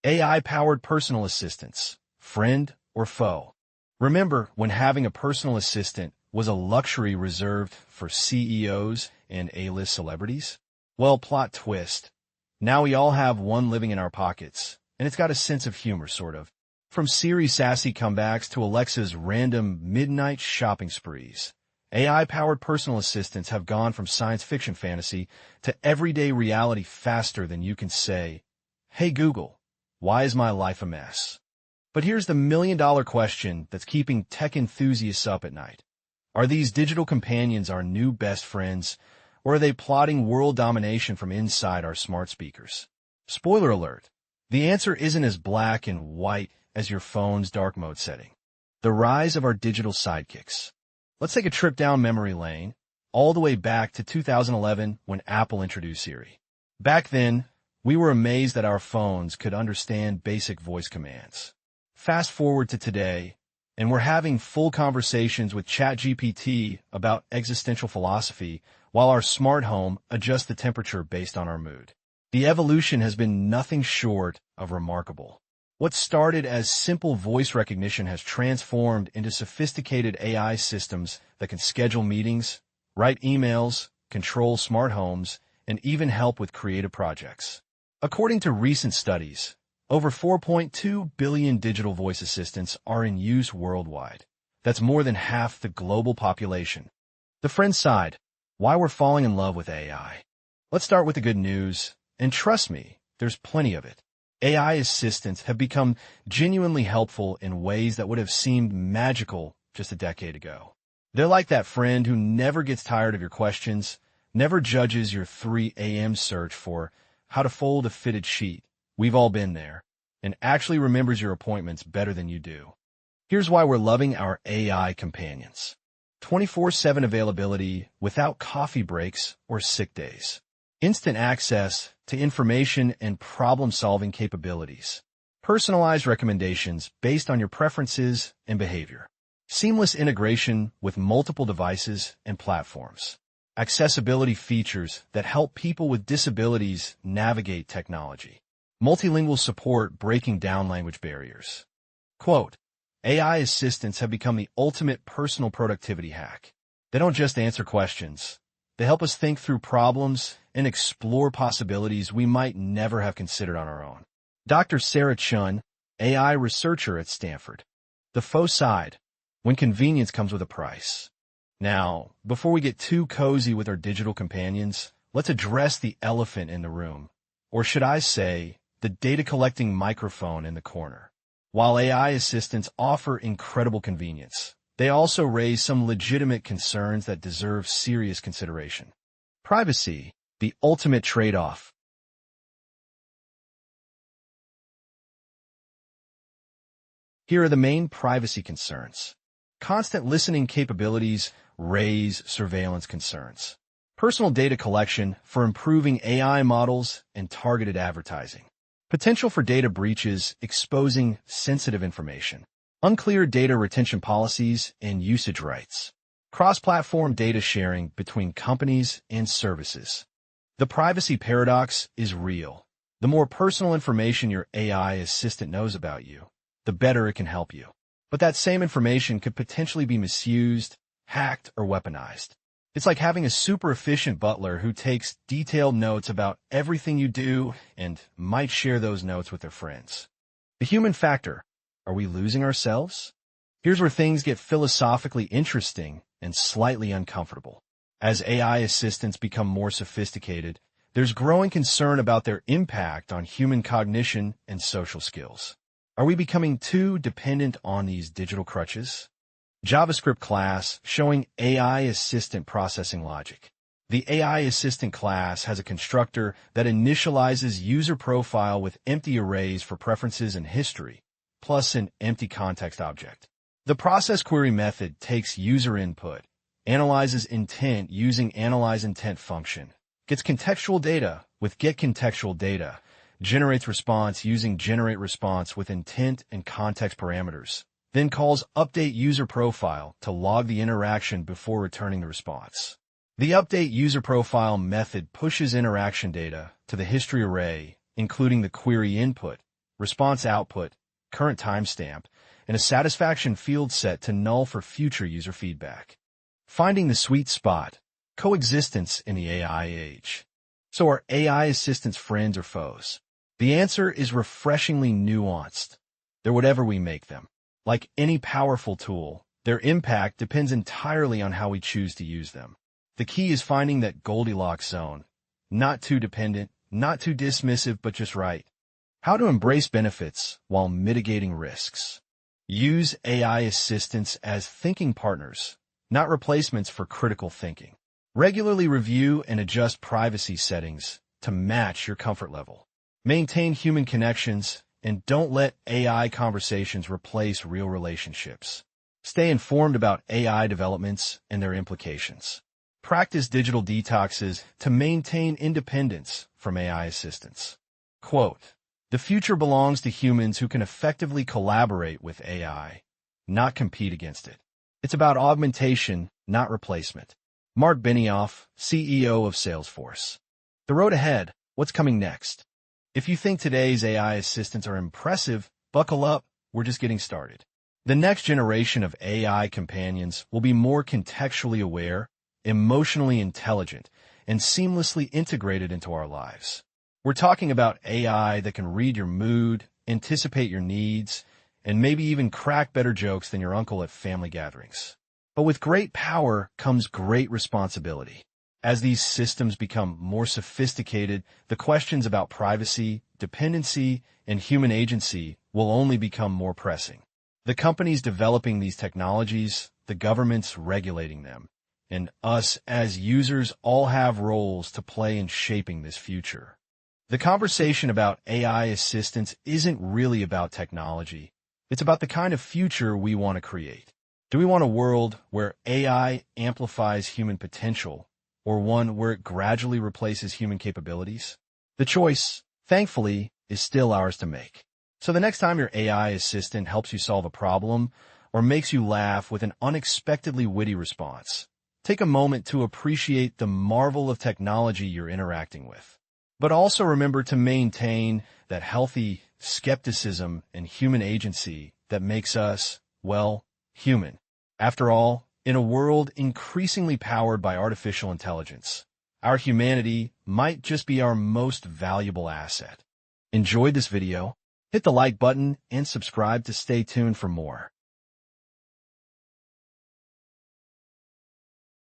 AI-powered personal assistants, friend or foe? Remember when having a personal assistant was a luxury reserved for CEOs and A-list celebrities? Well, plot twist. Now we all have one living in our pockets, and it's got a sense of humor, sort of. From Siri's sassy comebacks to Alexa's random midnight shopping sprees, AI-powered personal assistants have gone from science fiction fantasy to everyday reality faster than you can say, "Hey Google, why is my life a mess?" But here's the million-dollar question that's keeping tech enthusiasts up at night. Are these digital companions our new best friends, or are they plotting world domination from inside our smart speakers? Spoiler alert, the answer isn't as black and white as your phone's dark mode setting. The rise of our digital sidekicks. Let's take a trip down memory lane, all the way back to 2011 when Apple introduced Siri. Back then, we were amazed that our phones could understand basic voice commands. Fast forward to today, and we're having full conversations with ChatGPT about existential philosophy while our smart home adjusts the temperature based on our mood. The evolution has been nothing short of remarkable. What started as simple voice recognition has transformed into sophisticated AI systems that can schedule meetings, write emails, control smart homes, and even help with creative projects. According to recent studies, over 4.2 billion digital voice assistants are in use worldwide. That's more than half the global population. The friend side, why we're falling in love with AI. Let's start with the good news, and trust me, there's plenty of it. AI assistants have become genuinely helpful in ways that would have seemed magical just a decade ago. They're like that friend who never gets tired of your questions, never judges your 3 a.m. search for how to fold a fitted sheet. We've all been there, and actually remembers your appointments better than you do. Here's why we're loving our AI companions. 24/7 availability without coffee breaks or sick days. Instant access to information and problem-solving capabilities. Personalized recommendations based on your preferences and behavior. Seamless integration with multiple devices and platforms. Accessibility features that help people with disabilities navigate technology. Multilingual support breaking down language barriers. Quote, AI assistants have become the ultimate personal productivity hack. They don't just answer questions. They help us think through problems and explore possibilities we might never have considered on our own. Dr. Sarah Chun, AI researcher at Stanford. The faux side, when convenience comes with a price. Now, before we get too cozy with our digital companions, let's address the elephant in the room. Or should I say, the data-collecting microphone in the corner. While AI assistants offer incredible convenience, they also raise some legitimate concerns that deserve serious consideration. Privacy, the ultimate trade-off. Here are the main privacy concerns. Constant listening capabilities raise surveillance concerns. Personal data collection for improving AI models and targeted advertising. Potential for data breaches exposing sensitive information. Unclear data retention policies and usage rights. Cross-platform data sharing between companies and services. The privacy paradox is real. The more personal information your AI assistant knows about you, the better it can help you. But that same information could potentially be misused, hacked, or weaponized. It's like having a super efficient butler who takes detailed notes about everything you do and might share those notes with their friends. The human factor. Are we losing ourselves? Here's where things get philosophically interesting and slightly uncomfortable. As AI assistants become more sophisticated, there's growing concern about their impact on human cognition and social skills. Are we becoming too dependent on these digital crutches? JavaScript class showing AI assistant processing logic. The AI assistant class has a constructor that initializes user profile with empty arrays for preferences and history, plus an empty context object. The process query method takes user input, analyzes intent using analyzeIntent function, gets contextual data with getContextual data, generates response using generateResponse with intent and context parameters, then calls update user profile to log the interaction before returning the response. The update user profile method pushes interaction data to the history array, including the query input, response output, current timestamp, and a satisfaction field set to null for future user feedback. Finding the sweet spot, coexistence in the AI age. So are AI assistants friends or foes? The answer is refreshingly nuanced. They're whatever we make them. Like any powerful tool, their impact depends entirely on how we choose to use them. The key is finding that Goldilocks zone. Not too dependent, not too dismissive, but just right. How to embrace benefits while mitigating risks. Use AI assistants as thinking partners, not replacements for critical thinking. Regularly review and adjust privacy settings to match your comfort level. Maintain human connections and don't let AI conversations replace real relationships. Stay informed about AI developments and their implications. Practice digital detoxes to maintain independence from AI assistants. Quote, "The future belongs to humans who can effectively collaborate with AI, not compete against it. It's about augmentation, not replacement." Mark Benioff, CEO of Salesforce. The road ahead, what's coming next? If you think today's AI assistants are impressive, buckle up, we're just getting started. The next generation of AI companions will be more contextually aware, emotionally intelligent, and seamlessly integrated into our lives. We're talking about AI that can read your mood, anticipate your needs, and maybe even crack better jokes than your uncle at family gatherings. But with great power comes great responsibility. As these systems become more sophisticated, the questions about privacy, dependency, and human agency will only become more pressing. The companies developing these technologies, the governments regulating them, and us as users all have roles to play in shaping this future. The conversation about AI assistance isn't really about technology. It's about the kind of future we want to create. Do we want a world where AI amplifies human potential, or one where it gradually replaces human capabilities? The choice, thankfully, is still ours to make. So the next time your AI assistant helps you solve a problem or makes you laugh with an unexpectedly witty response, take a moment to appreciate the marvel of technology you're interacting with. But also remember to maintain that healthy skepticism and human agency that makes us, well, human. After all, in a world increasingly powered by artificial intelligence, our humanity might just be our most valuable asset. Enjoyed this video? Hit the like button and subscribe to stay tuned for more.